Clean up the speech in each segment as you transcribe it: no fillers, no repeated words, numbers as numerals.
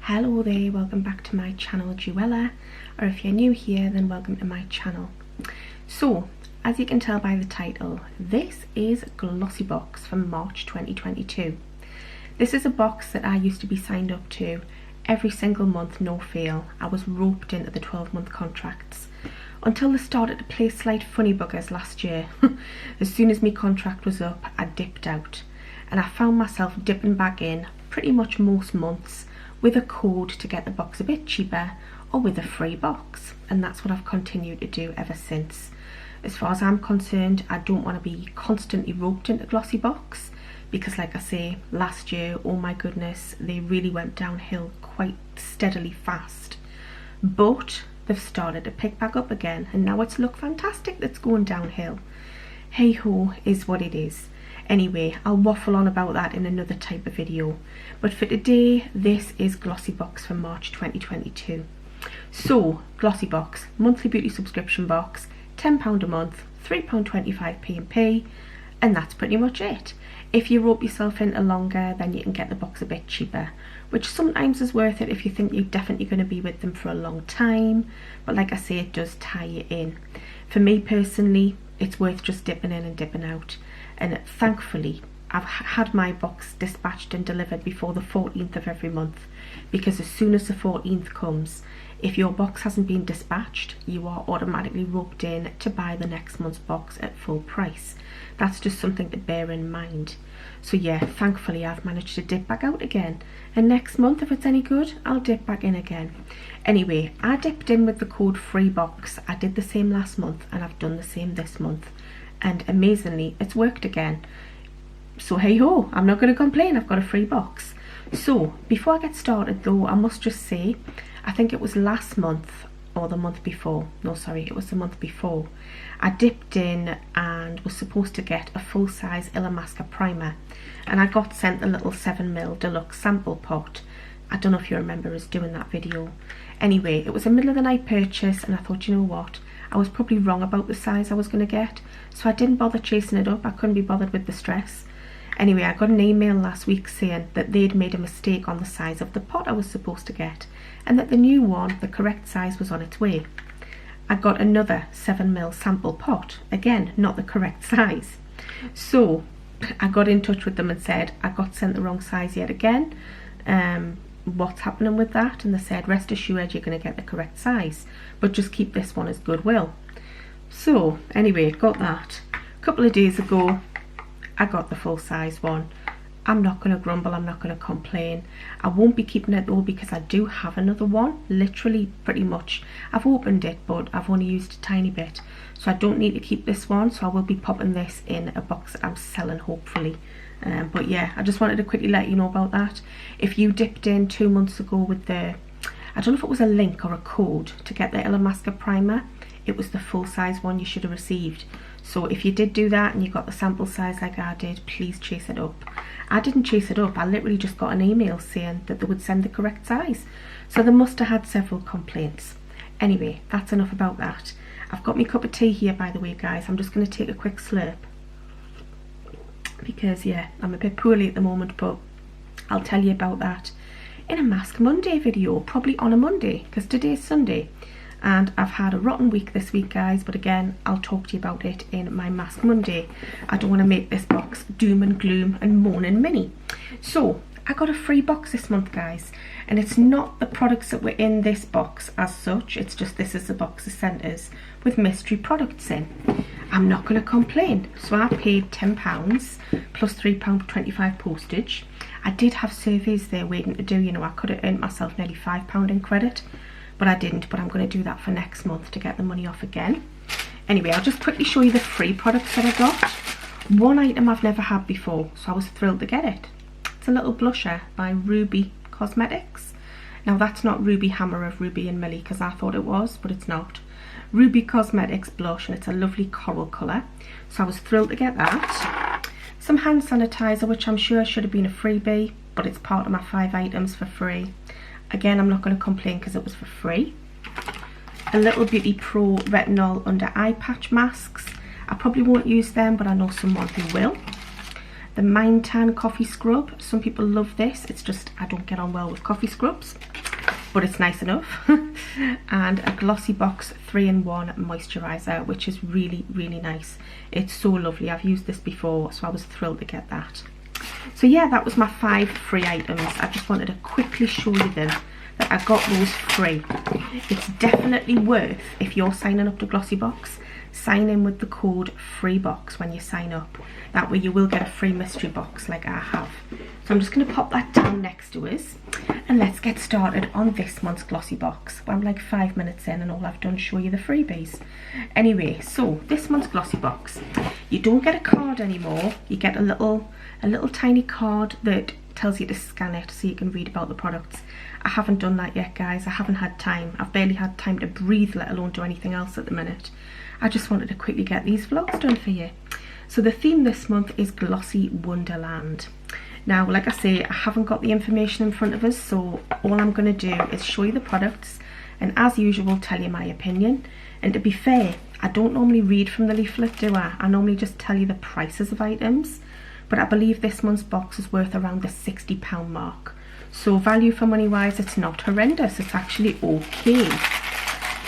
Hello there, welcome back to my channel Juella, or if you're new here then welcome to my channel. So as you can tell by the title, this is Glossybox from March 2022. This is a box that I used to be signed up to every single month, no fail. I was roped into the 12-month contracts until they started to play slight funny buggers last year. As soon as my contract was up, I dipped out and I found myself dipping back in pretty much most months with a code to get the box a bit cheaper or with a free box, and that's what I've continued to do ever since. As far as I'm concerned, I don't want to be constantly roped into Glossybox because, like I say, last year, oh my goodness, they really went downhill quite steadily fast. But they've started to pick back up again, and now it's look fantastic that's going downhill. Hey ho is what it is. Anyway, I'll waffle on about that in another type of video. But for today, this is Glossybox for March 2022. So, Glossybox, monthly beauty subscription box, £10 a month, £3.25 P&P, and that's pretty much it. If you rope yourself into longer, then you can get the box a bit cheaper, which sometimes is worth it if you think you're definitely going to be with them for a long time. But like I say, it does tie you in. For me personally, it's worth just dipping in and dipping out. And thankfully, I've had my box dispatched and delivered before the 14th of every month, because as soon as the 14th comes, if your box hasn't been dispatched, you are automatically roped in to buy the next month's box at full price. That's just something to bear in mind. So yeah, thankfully I've managed to dip back out again, and next month, if it's any good, I'll dip back in again. Anyway, I dipped in with the code FREEBOX. I did the same last month and I've done the same this month, and amazingly it's worked again. So hey ho, I'm not going to complain, I've got a free box. So before I get started though, I must just say, I think it was last month or the month before, no sorry, it was the month before, I dipped in and was supposed to get a full-size Illamasqua primer, and I got sent the little 7mm deluxe sample pot. I don't know if you remember us doing that video. Anyway, it was a middle of the night purchase, and I thought, you know what, I was probably wrong about the size I was going to get, so I didn't bother chasing it up. I couldn't be bothered with the stress. Anyway, I got an email last week saying that they'd made a mistake on the size of the pot I was supposed to get, and that the new one, the correct size, was on its way. I got another 7mm sample pot, again not the correct size. So I got in touch with them and said I got sent the wrong size yet again. What's happening with that? And they said, rest assured you're going to get the correct size, but just keep this one as goodwill. So anyway, got that. A couple of days ago I got the full size one. I'm not going to grumble, I'm not going to complain. I won't be keeping it though, because I do have another one, literally pretty much. I've opened it but I've only used a tiny bit, so I don't need to keep this one, so I will be popping this in a box that I'm selling hopefully. But yeah, I just wanted to quickly let you know about that. If you dipped in 2 months ago with the, I don't know if it was a link or a code to get the Illamasqua primer, it was the full size one you should have received. So if you did do that and you got the sample size like I did, please chase it up. I didn't chase it up, I literally just got an email saying that they would send the correct size. So they must have had several complaints. Anyway, that's enough about that. I've got my cup of tea here, by the way guys. I'm just going to take a quick slurp, because yeah, I'm a bit poorly at the moment, but I'll tell you about that in a Mask Monday video, probably on a Monday, because today's Sunday. And I've had a rotten week this week guys, but again, I'll talk to you about it in my Mask Monday. I don't want to make this box doom and gloom and moan and mini. So I got a free box this month guys, and it's not the products that were in this box as such, it's just this is the box of centres with mystery products in. I'm not going to complain. So I paid £10 plus £3.25 postage. I did have surveys there waiting to do, you know, I could have earned myself nearly £5 in credit, but I didn't. But I'm going to do that for next month to get the money off again. Anyway, I'll just quickly show you the free products that I got. One item I've never had before, so I was thrilled to get it. It's a little blusher by Ruby Cosmetics. Now that's not Ruby Hammer of Ruby and Millie, because I thought it was, but it's not. Ruby Cosmetics blush, and it's a lovely coral colour, so I was thrilled to get that. Some hand sanitizer, which I'm sure should have been a freebie, but it's part of my 5 items for free. Again, I'm not going to complain because it was for free. A Little Beauty Pro Retinol Under Eye Patch Masks. I probably won't use them, but I know someone who will. the Mind Tan Coffee Scrub. Some people love this. It's just I don't get on well with coffee scrubs, but it's nice enough. And a Glossybox 3-in-1 moisturiser, which is really, really nice. It's so lovely. I've used this before, so I was thrilled to get that. So yeah, that was my 5 free items. I just wanted to quickly show you them, that I got those free. It's definitely worth, if you're signing up to Glossybox, sign in with the code FREEBOX when you sign up. That way you will get a free mystery box like I have. So I'm just going to pop that down next to us, and let's get started on this month's Glossybox. Well, I'm like 5 minutes in and all I've done is show you the freebies. Anyway, so this month's Glossybox, you don't get a card anymore. You get a little tiny card that tells you to scan it so you can read about the products. I haven't done that yet, guys. I haven't had time. I've barely had time to breathe, let alone do anything else at the minute. I just wanted to quickly get these vlogs done for you. So the theme this month is Glossy Wonderland. Now, like I say, I haven't got the information in front of us, so all I'm going to do is show you the products and, as usual, tell you my opinion. And to be fair, I don't normally read from the leaflet, do I? I normally just tell you the prices of items. But I believe this month's box is worth around the £60 mark. So value for money wise, it's not horrendous. It's actually okay.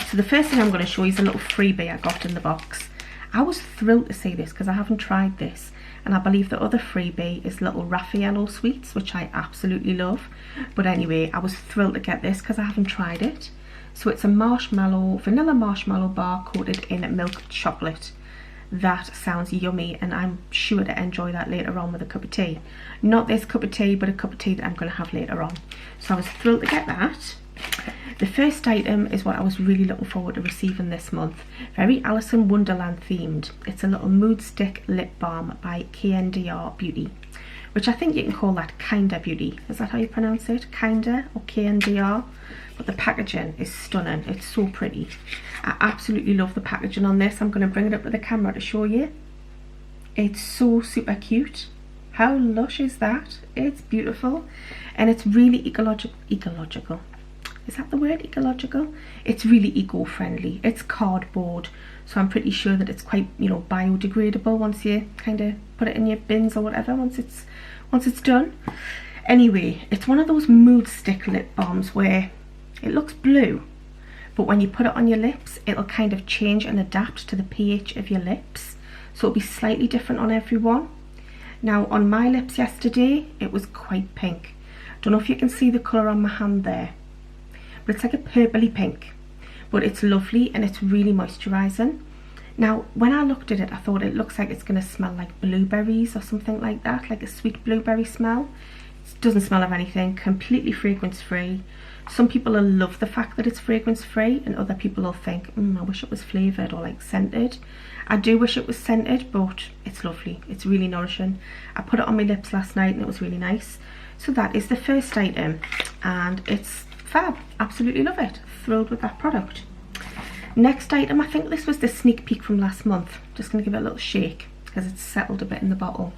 So the first thing I'm going to show you is a little freebie I got in the box. I was thrilled to see this because I haven't tried this. And I believe the other freebie is little Raffaello sweets, which I absolutely love. But anyway, I was thrilled to get this because I haven't tried it. So it's a vanilla marshmallow bar coated in milk chocolate. That sounds yummy, and I'm sure to enjoy that later on with a cup of tea. Not this cup of tea, but a cup of tea that I'm going to have later on. So I was thrilled to get that. The first item is what I was really looking forward to receiving this month. Very Alice in Wonderland themed. It's a little mood stick lip balm by Kndr Beauty, which I think you can call that Kndr Beauty. Is that how you pronounce it? Kndr or Kndr? But the packaging is stunning. It's so pretty. I absolutely love the packaging on this. I'm going to bring it up to the camera to show you. It's so super cute. How lush is that? It's beautiful, and it's really ecological. Is that the word, ecological? It's really eco-friendly. It's cardboard, so I'm pretty sure that it's quite, you know, biodegradable once you kind of put it in your bins or whatever, once it's done. Anyway, it's one of those mood stick lip balms where it looks blue, but when you put it on your lips, it'll kind of change and adapt to the pH of your lips, so it'll be slightly different on everyone. Now, on my lips yesterday, it was quite pink. Don't know if you can see the colour on my hand there, but it's like a purpley pink, but it's lovely and it's really moisturising. Now, when I looked at it, I thought it looks like it's going to smell like blueberries or something like that, like a sweet blueberry smell. It doesn't smell of anything, completely fragrance free. Some people will love the fact that it's fragrance free, and other people will think, I wish it was flavoured or like scented. I do wish it was scented, but it's lovely. It's really nourishing. I put it on my lips last night and it was really nice. So that is the first item, and it's fab. Absolutely love it. Thrilled with that product. Next item, I think this was the sneak peek from last month. Just going to give it a little shake because it's settled a bit in the bottle.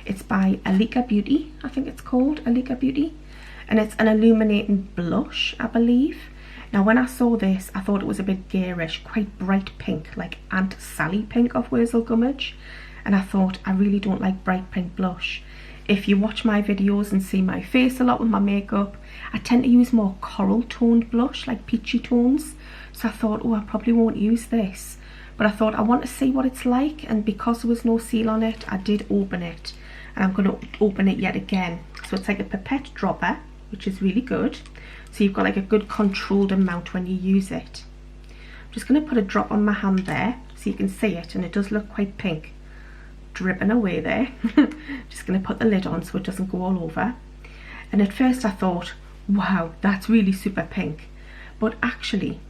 It's by Alika Beauty, I think it's called, Alika Beauty. And it's an illuminating blush, I believe. Now, when I saw this, I thought it was a bit garish, quite bright pink, like Aunt Sally pink of Wurzel Gummidge. And I thought, I really don't like bright pink blush. If you watch my videos and see my face a lot with my makeup, I tend to use more coral toned blush, like peachy tones. So I thought, I probably won't use this. But I thought, I want to see what it's like, and because there was no seal on it, I did open it. And I'm going to open it yet again. So it's like a pipette dropper, which is really good. So you've got like a good controlled amount when you use it. I'm just going to put a drop on my hand there so you can see it, and it does look quite pink. Dripping away there. Just going to put the lid on so it doesn't go all over. And at first I thought, wow, that's really super pink. But actually,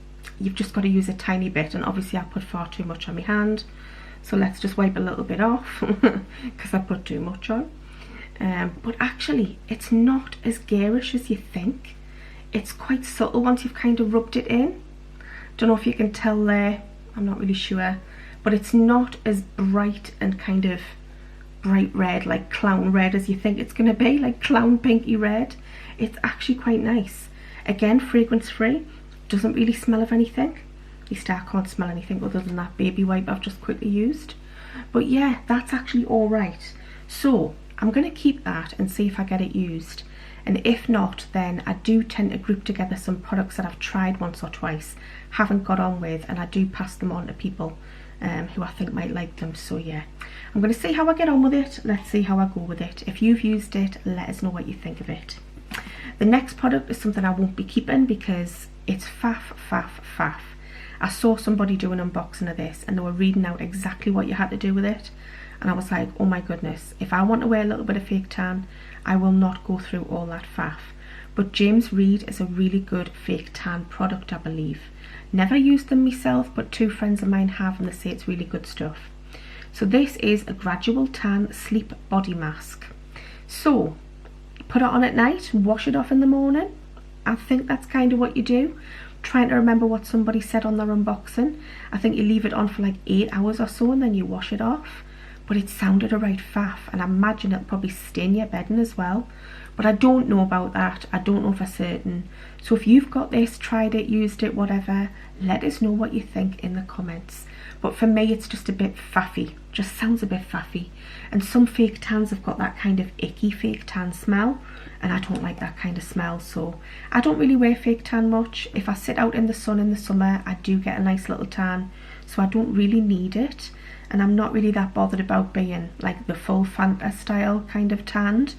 you've just got to use a tiny bit, and obviously I put far too much on my hand. So let's just wipe a little bit off because I put too much on. But actually, it's not as garish as you think. It's quite subtle once you've kind of rubbed it in. Don't know if you can tell there, I'm not really sure. But it's not as bright and kind of bright red, like clown red, as you think it's going to be, like clown pinky red. It's actually quite nice. Again, fragrance free, doesn't really smell of anything. At least I can't smell anything other than that baby wipe I've just quickly used. But yeah, that's actually alright. So I'm going to keep that and see if I get it used. And if not, then I do tend to group together some products that I've tried once or twice, haven't got on with, and I do pass them on to people who I think might like them. So yeah, I'm going to see how I get on with it. Let's see how I go with it. If you've used it, let us know what you think of it. The next product is something I won't be keeping because it's faff. I saw somebody do an unboxing of this and they were reading out exactly what you had to do with it, and I was like, oh my goodness, if I want to wear a little bit of fake tan, I will not go through all that faff. But James Read is a really good fake tan product, I believe. Never used them myself, but 2 friends of mine have, and they say it's really good stuff. So this is a Gradual Tan Sleep Body Mask. So put it on at night, wash it off in the morning. I think that's kind of what you do. Trying to remember what somebody said on their unboxing. I think you leave it on for like 8 hours or so and then you wash it off. But it sounded a right faff, and I imagine it'll probably stain your bedding as well. But I don't know about that. I don't know for certain. So if you've got this, tried it, used it, whatever, let us know what you think in the comments. But for me, it's just a bit faffy. Just sounds a bit faffy. And some fake tans have got that kind of icky fake tan smell, and I don't like that kind of smell. So I don't really wear fake tan much. If I sit out in the sun in the summer, I do get a nice little tan. So I don't really need it. And I'm not really that bothered about being like the full Fanta style kind of tanned.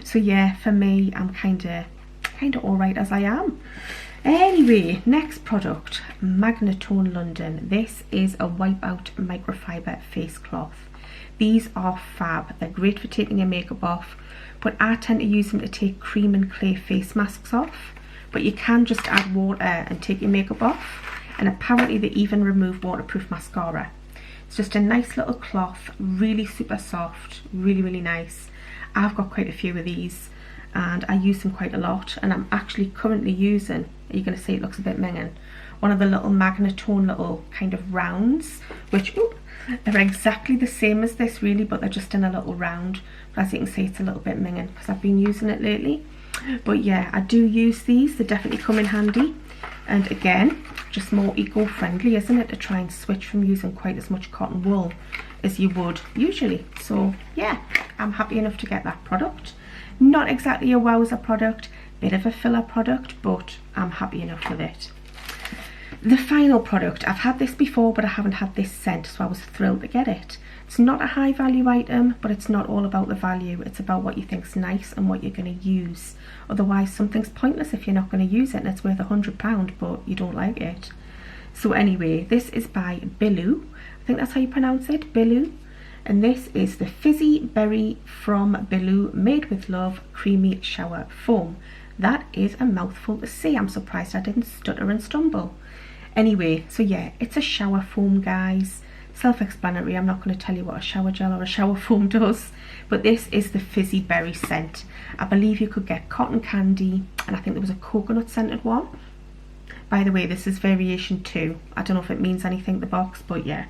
So yeah, for me, I'm kind of alright as I am. Anyway, next product, Magnatone London. This is a Wipeout microfiber face cloth. These are fab. They're great for taking your makeup off, but I tend to use them to take cream and clay face masks off. But you can just add water and take your makeup off. And apparently they even remove waterproof mascara. It's just a nice little cloth, really super soft, really nice. I've got quite a few of these and I use them quite a lot, and I'm actually currently using, you're going to see it looks a bit minging, one of the little Magnatone little kind of rounds, which they're exactly the same as this really, but they're just in a little round. But as you can see, it's a little bit minging because I've been using it lately. But yeah, I do use these. They definitely come in handy. And again, just more eco-friendly, isn't it, to try and switch from using quite as much cotton wool as you would usually. So yeah, I'm happy enough to get that product. Not exactly a wowzer product, bit of a filler product, but I'm happy enough with it. The final product, I've had this before, but I haven't had this scent, so I was thrilled to get it. It's not a high value item, but it's not all about the value. It's about what you think's nice and what you're going to use. Otherwise, something's pointless if you're not going to use it and it's worth £100, but you don't like it. So anyway, this is by Bilou. I think that's how you pronounce it, Bilou. And this is the Fizzy Berry from Bilou Made with Love Creamy Shower Foam. That is a mouthful to say. I'm surprised I didn't stutter and stumble. Anyway, so yeah, it's a shower foam, guys. Self-explanatory. I'm not going to tell you what a shower gel or a shower foam does, but this is the Fizzy Berry scent. I believe you could get cotton candy, and I think there was a coconut scented one. By the way, this is variation 2. I don't know if it means anything, the box, but yeah.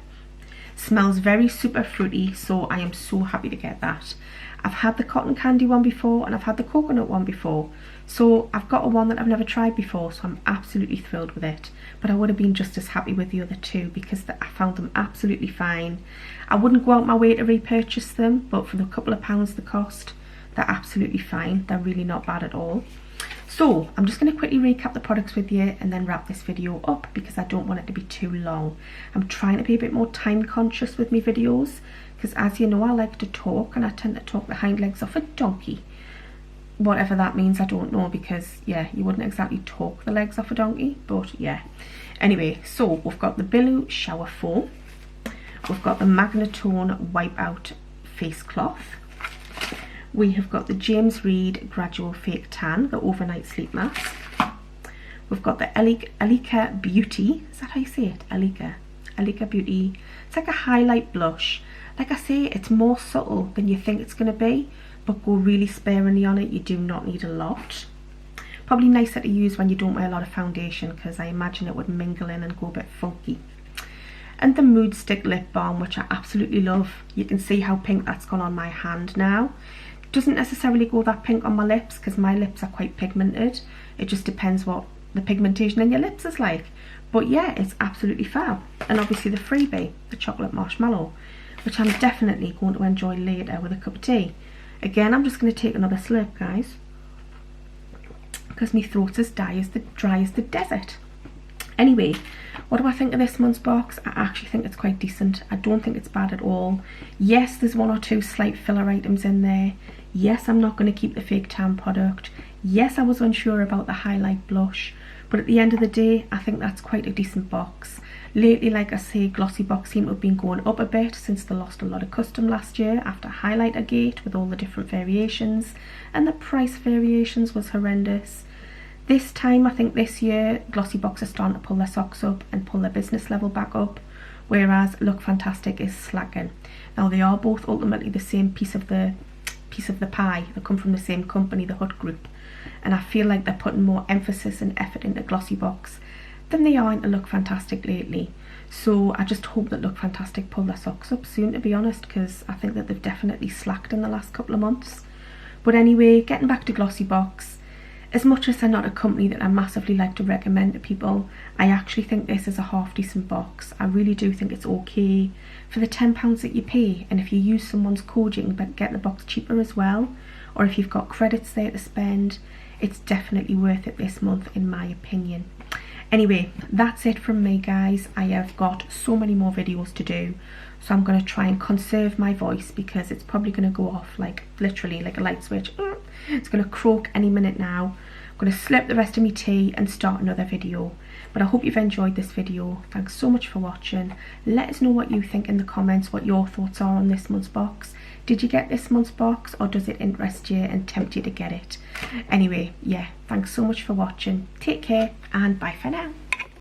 Smells very super fruity, so I am so happy to get that. I've had the cotton candy one before and I've had the coconut one before, so I've got a one that I've never tried before, so I'm absolutely thrilled with it. But I would have been just as happy with the other two because I found them absolutely fine. I wouldn't go out my way to repurchase them, but for the couple of pounds the cost, they're absolutely fine. They're really not bad at all. So I'm just going to quickly recap the products with you and then wrap this video up because I don't want it to be too long. I'm trying to be a bit more time conscious with my videos because, as you know, I like to talk and I tend to talk the hind legs off a donkey. Whatever that means, I don't know, because yeah, you wouldn't exactly talk the legs off a donkey, but yeah. Anyway, so we've got the Bilou Shower Foam, we've got the Magnatone Wipeout Face Cloth, we have got the James Read Gradual Fake Tan, the overnight sleep mask, we've got the Elika Beauty, is that how you say it? Elika Beauty. It's like a highlight blush. Like I say, it's more subtle than you think it's going to be, but go really sparingly on it. You do not need a lot. Probably nicer to use when you don't wear a lot of foundation, because I imagine it would mingle in and go a bit funky. And the Mood Stick Lip Balm, which I absolutely love. You can see how pink that's gone on my hand now. It doesn't necessarily go that pink on my lips, because my lips are quite pigmented. It just depends what the pigmentation in your lips is like. But yeah, it's absolutely fab. And obviously the freebie, the chocolate marshmallow. which I'm definitely going to enjoy later with a cup of tea. Again, I'm just going to take another slurp, guys, because my throat's as dry as the desert. Anyway, what do I think of this month's box? I actually think it's quite decent. I don't think it's bad at all. Yes, there's one or two slight filler items in there. Yes, I'm not going to keep the fake tan product. Yes, I was unsure about the highlight blush. But at the end of the day, I think that's quite a decent box. Lately, like I say, Glossybox seem to have been going up a bit since they lost a lot of custom last year after Highlighter Gate with all the different variations. And the price variations was horrendous. This time, I think this year, Glossybox are starting to pull their socks up and pull their business level back up, whereas Look Fantastic is slacking. Now, they are both ultimately the same piece of the pie. They come from the same company, the Hut Group, and I feel like they're putting more emphasis and effort into Glossybox than they are into Look Fantastic lately. So I just hope that Look Fantastic pull their socks up soon, to be honest, because I think that they've definitely slacked in the last couple of months. But anyway, getting back to Glossybox, as much as they're not a company that I massively like to recommend to people, I actually think this is a half decent box. I really do think it's okay for the £10 that you pay, and if you use someone's code you can get the box cheaper as well, or if you've got credits there to spend, it's definitely worth it this month in my opinion. Anyway, that's it from me, guys. I have got so many more videos to do, so I'm going to try and conserve my voice because it's probably going to go off like literally like a light switch. It's going to croak any minute now. I'm going to slip the rest of my tea and start another video. But I hope you've enjoyed this video. Thanks so much for watching. Let us know what you think in the comments, what your thoughts are on this month's box. Did you get this month's box, or does it interest you and tempt you to get it? Anyway, yeah, thanks so much for watching. Take care and bye for now.